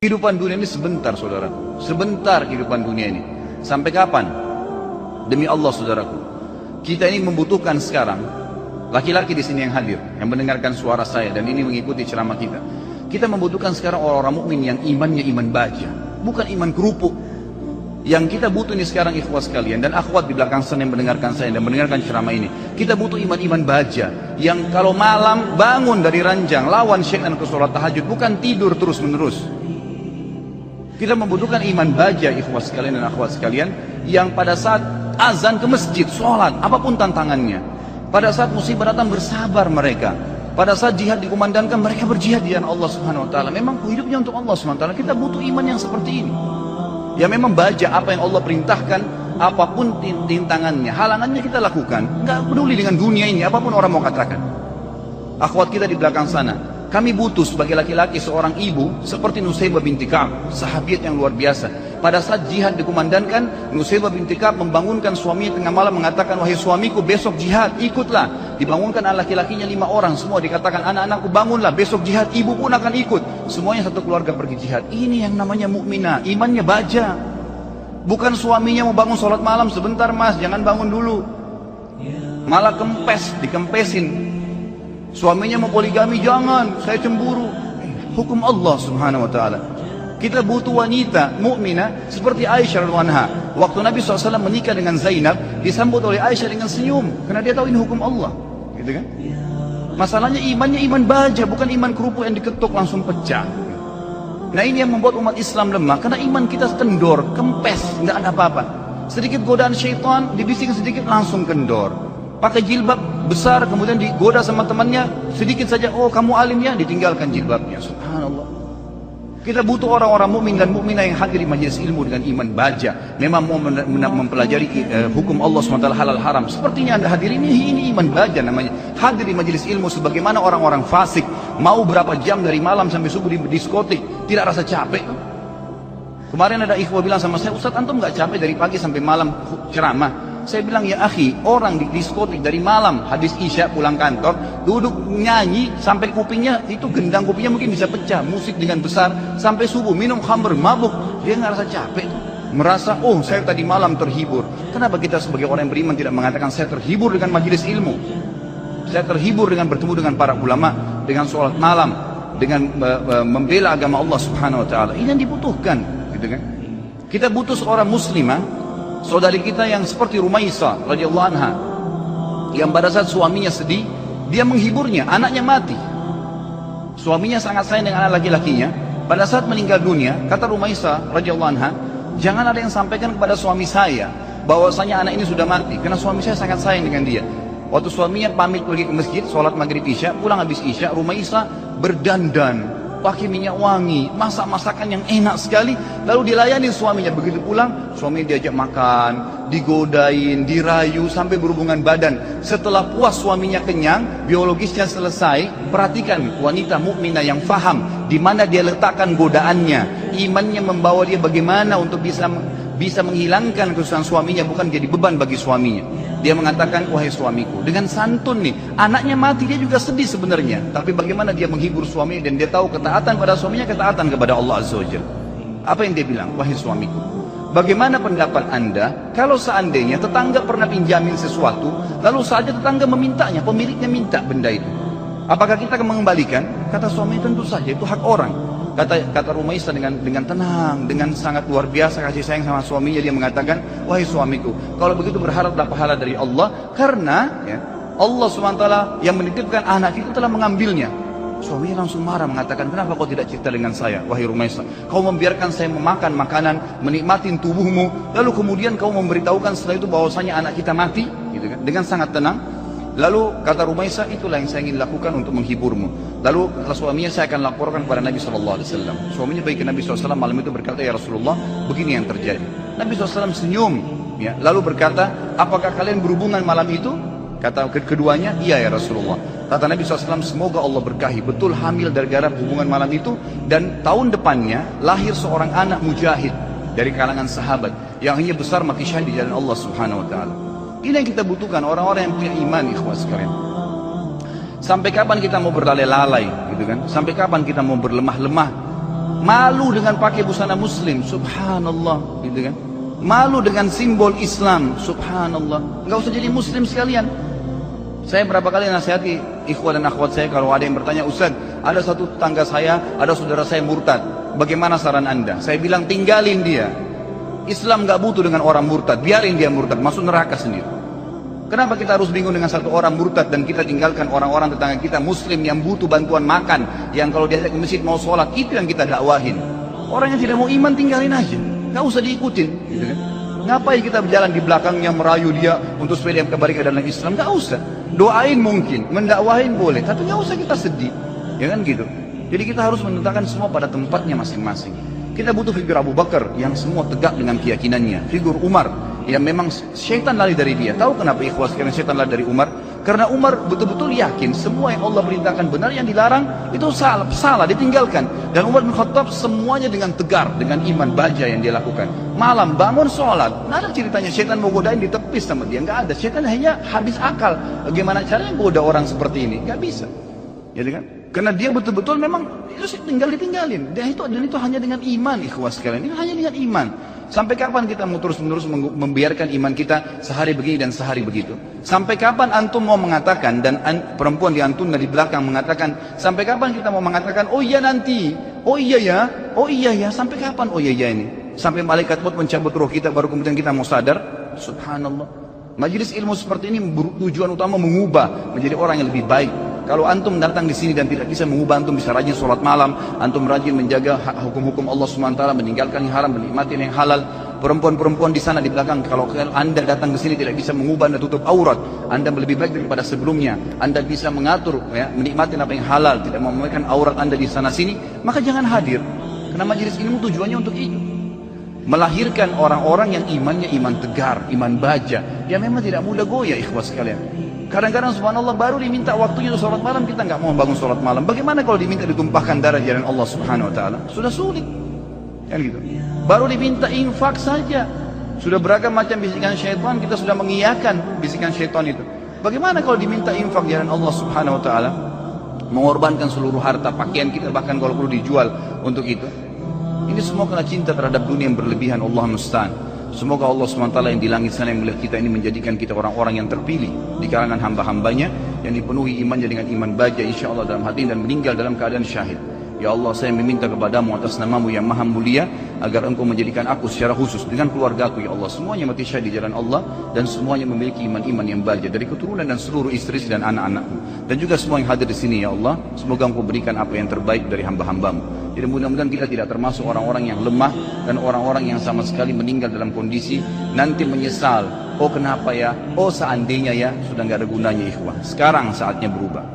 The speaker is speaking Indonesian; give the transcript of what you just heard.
Kehidupan dunia ini sebentar, saudaraku. Sebentar kehidupan dunia ini. Sampai kapan? Demi Allah, saudaraku. Kita ini membutuhkan sekarang, laki-laki di sini yang hadir, yang mendengarkan suara saya dan ini mengikuti ceramah kita. Kita membutuhkan sekarang orang-orang mukmin yang imannya iman baja, bukan iman kerupuk. Yang kita butuh ini sekarang ikhwas sekalian dan akhwat di belakang sana yang mendengarkan saya dan mendengarkan ceramah ini. Kita butuh iman-iman baja yang kalau malam bangun dari ranjang lawan syaitan ke sholat tahajud, bukan tidur terus-menerus. Kita membutuhkan iman baja ikhwas sekalian dan akhwat sekalian yang pada saat azan ke masjid, sholat, apapun tantangannya. Pada saat musibah datang bersabar mereka. Pada saat jihad dikumandangkan mereka berjihad di jalan Allah Subhanahu wa taala. Memang hidupnya untuk Allah Subhanahu wa taala. Kita butuh iman yang seperti ini. Ya memang baja apa yang Allah perintahkan, apapun tintangannya, halangannya kita lakukan. Enggak peduli dengan dunia ini, apapun orang mau katakan. Akhwat kita di belakang sana, kami butuh sebagai laki-laki seorang ibu seperti Nusaybah binti Ka'ab, sahabiat yang luar biasa. Pada saat jihad dikumandangkan, Nusaybah binti Ka'ab membangunkan suaminya tengah malam mengatakan, wahai suamiku besok jihad, ikutlah. Dibangunkan anak laki-lakinya 5 orang, semua dikatakan anak-anakku bangunlah, besok jihad, ibu pun akan ikut. Semuanya satu keluarga pergi jihad. Ini yang namanya mukminah, imannya baja. Bukan suaminya mau bangun sholat malam, sebentar mas, jangan bangun dulu. Malah dikempesin. Suaminya mau poligami, jangan, saya cemburu. Hukum Allah Subhanahu wa taala. Kita butuh wanita mukminah seperti Aisyah radhiyallahu anha. Waktu Nabi SAW menikah dengan Zainab, disambut oleh Aisyah dengan senyum karena dia tahu ini hukum Allah, gitu kan? Masalahnya imannya iman baja, bukan iman kerupuk yang diketuk langsung pecah. Nah ini yang membuat umat Islam lemah karena iman kita kendor, kempes, nggak ada apa-apa. Sedikit godaan syaitan, dibising sedikit langsung kendor. Pakai jilbab besar, kemudian digoda sama temannya, sedikit saja, oh kamu alim ya, ditinggalkan jilbabnya. Subhanallah. Kita butuh orang-orang mukmin dan mukminah yang hadir di majelis ilmu dengan iman baja. Memang mau mempelajari hukum Allah SWT halal haram. Sepertinya anda hadir ini iman baja namanya. Hadir di majelis ilmu sebagaimana orang-orang fasik. Mau berapa jam dari malam sampai subuh di diskotik, tidak rasa capek. Kemarin ada ikhwah bilang sama saya, Ustaz antum gak capek dari pagi sampai malam ceramah? Saya bilang, ya akhi, orang di diskotik dari malam habis isya pulang kantor, duduk nyanyi sampai kupingnya itu gendang kupingnya mungkin bisa pecah, musik dengan besar sampai subuh, minum khamr, mabuk, dia nggak rasa capek, merasa oh saya tadi malam terhibur. Kenapa kita sebagai orang yang beriman tidak mengatakan saya terhibur dengan majelis ilmu, saya terhibur dengan bertemu dengan para ulama, dengan sholat malam, dengan membela agama Allah Subhanahu Wa Taala? Ini yang dibutuhkan, gitu kan? Kita butuh seorang muslimah, saudari kita yang seperti Rumaisa radhiyallahu anha, yang pada saat suaminya sedih, dia menghiburnya, anaknya mati. Suaminya sangat sayang dengan anak laki-lakinya. Pada saat meninggal dunia, kata Rumaisa radhiyallahu anha, jangan ada yang sampaikan kepada suami saya bahwasanya anak ini sudah mati, karena suami saya sangat sayang dengan dia. Waktu suaminya pamit pergi ke masjid, sholat maghrib isya, pulang habis isya, Rumaisa berdandan, pakai minyak wangi, masak masakan yang enak sekali, lalu dilayani suaminya. Begitu pulang, suaminya diajak makan, digodain, dirayu sampai berhubungan badan. Setelah puas suaminya kenyang, biologisnya selesai. Perhatikan wanita mukminah yang faham di mana dia letakkan godaannya, imannya membawa dia bagaimana untuk bisa menghilangkan kesusahan suaminya, bukan jadi beban bagi suaminya. Dia mengatakan, wahai suamiku, dengan santun nih, anaknya mati, dia juga sedih sebenarnya, tapi bagaimana dia menghibur suaminya, dan dia tahu ketaatan pada suaminya, ketaatan kepada Allah Azza wa Jalla. Apa yang dia bilang? Wahai suamiku, bagaimana pendapat anda kalau seandainya tetangga pernah pinjamin sesuatu, lalu saja tetangga memintanya, pemiliknya minta benda itu, apakah kita akan mengembalikan? Kata suami, tentu saja, itu hak orang. Kata Rumaisa dengan tenang, dengan sangat luar biasa kasih sayang sama suaminya, dia mengatakan, wahai suamiku, kalau begitu berharaplah pahala dari Allah, karena ya, Allah SWT yang menitipkan anak itu telah mengambilnya. Suaminya langsung marah, mengatakan, kenapa kau tidak cerita dengan saya, wahai Rumaisa? Kau membiarkan saya memakan makanan, menikmatin tubuhmu, lalu kemudian kau memberitahukan setelah itu bahwasanya anak kita mati, gitu kan? Dengan sangat tenang. Lalu kata Rumaisa, itulah yang saya ingin lakukan untuk menghiburmu. Lalu kata suaminya, saya akan laporkan kepada Nabi SAW. Suaminya pergi ke Nabi SAW malam itu, berkata, ya Rasulullah, begini yang terjadi. Nabi SAW senyum, ya, lalu berkata, apakah kalian berhubungan malam itu? Kata keduanya, iya ya Rasulullah. Kata Nabi SAW, semoga Allah berkahi, betul hamil gara-gara hubungan malam itu, dan tahun depannya lahir seorang anak mujahid dari kalangan sahabat yang hanya besar mati syahid di jalan Allah Subhanahu Wa Taala. Ini yang kita butuhkan, orang-orang yang punya iman, ikhwas sekalian. Sampai kapan kita mau berlalai-lalai, gitu kan? Sampai kapan kita mau berlemah-lemah? Malu dengan pakai busana muslim, subhanallah, gitu kan. Malu dengan simbol Islam, subhanallah. Enggak usah jadi muslim sekalian. Saya berapa kali nasihati ikhwan dan akhwat saya, kalau ada yang bertanya, Ustaz, ada satu tetangga saya, ada saudara saya murtad, bagaimana saran Anda? Saya bilang, tinggalin dia. Islam gak butuh dengan orang murtad, biarin dia murtad, masuk neraka sendiri. Kenapa kita harus bingung dengan satu orang murtad dan kita tinggalkan orang-orang tetangga kita muslim yang butuh bantuan makan, yang kalau diajak ke masjid mau sholat, itu yang kita dakwahin. Orang yang tidak mau iman tinggalin aja, gak usah diikutin, gitu kan? Ngapain kita berjalan di belakangnya merayu dia untuk supaya dia kembali ke dalam Islam? Gak usah. Doain mungkin, mendakwahin boleh, tapi gak usah kita sedih, ya kan gitu. Jadi kita harus menentangkan semua pada tempatnya masing-masing. Kita butuh figur Abu Bakar yang semua tegak dengan keyakinannya, figur Umar yang memang syaitan lari dari dia. Tahu kenapa ikhwas sekalian syaitan lari dari Umar? Karena Umar betul-betul yakin semua yang Allah perintahkan benar, yang dilarang itu salah, ditinggalkan. Dan Umar bin Khattab semuanya dengan tegar, dengan iman baja yang dia lakukan. Malam bangun sholat, nggak ada ceritanya syaitan mau godain ditepis sama dia, nggak ada. Syaitan hanya habis akal. Bagaimana caranya goda orang seperti ini? Nggak bisa, ya kan? Karena dia betul-betul memang itu ditinggalin. Dan itu hanya dengan iman, ikhwas sekalian. Ini hanya dengan iman. Sampai kapan kita mau terus-menerus membiarkan iman kita sehari begini dan sehari begitu? Sampai kapan antum mau mengatakan, dan perempuan di antum dari belakang mengatakan, sampai kapan kita mau mengatakan, oh iya nanti, oh iya ya, sampai kapan oh iya ya ini? Sampai malaikat maut mencabut roh kita baru kemudian kita mau sadar? Subhanallah. Majelis ilmu seperti ini tujuan utama mengubah menjadi orang yang lebih baik. Kalau antum datang di sini dan tidak bisa mengubah, antum bisa rajin sholat malam, antum rajin menjaga hukum-hukum Allah SWT, meninggalkan yang haram, menikmati yang halal. Perempuan-perempuan di sana di belakang, kalau anda datang ke sini tidak bisa mengubah, anda tutup aurat, anda lebih baik daripada sebelumnya, anda bisa mengatur, ya, menikmati apa yang halal, tidak memamerkan aurat anda di sana sini, maka jangan hadir. Karena majelis ilmu tujuannya untuk itu, melahirkan orang-orang yang imannya iman tegar, iman baja, yang memang tidak mudah goyah, ikhwas sekalian. Kadang-kadang subhanallah baru diminta waktunya untuk sholat malam, kita nggak mau bangun sholat malam. Bagaimana kalau diminta ditumpahkan darah jalan Allah subhanahu wa ta'ala? Sudah sulit, kan gitu. Baru diminta infak saja, sudah beragam macam bisikan syaitan, kita sudah mengiyakan bisikan syaitan itu. Bagaimana kalau diminta infak jalan Allah subhanahu wa ta'ala? Mengorbankan seluruh harta, pakaian kita bahkan kalau perlu dijual untuk itu. Ini semua karena cinta terhadap dunia yang berlebihan, Allah musta'an. Semoga Allah SWT yang di langit sana yang melihat kita ini menjadikan kita orang-orang yang terpilih di kalangan hamba-hambanya yang dipenuhi imannya dengan iman baja insyaAllah dalam hati dan meninggal dalam keadaan syahid. Ya Allah, saya meminta kepadamu atas namamu yang maha mulia agar engkau menjadikan aku secara khusus dengan keluargaku, ya Allah, semuanya mati syahid di jalan Allah dan semuanya memiliki iman-iman yang baja dari keturunan dan seluruh istri dan anak-anakmu, dan juga semua yang hadir di sini, ya Allah, semoga engkau berikan apa yang terbaik dari hamba-hambamu. Jadi mudah-mudahan kita tidak termasuk orang-orang yang lemah dan orang-orang yang sama sekali meninggal dalam kondisi nanti menyesal, oh kenapa ya, oh seandainya ya, sudah nggak ada gunanya ikhwah. Sekarang saatnya berubah.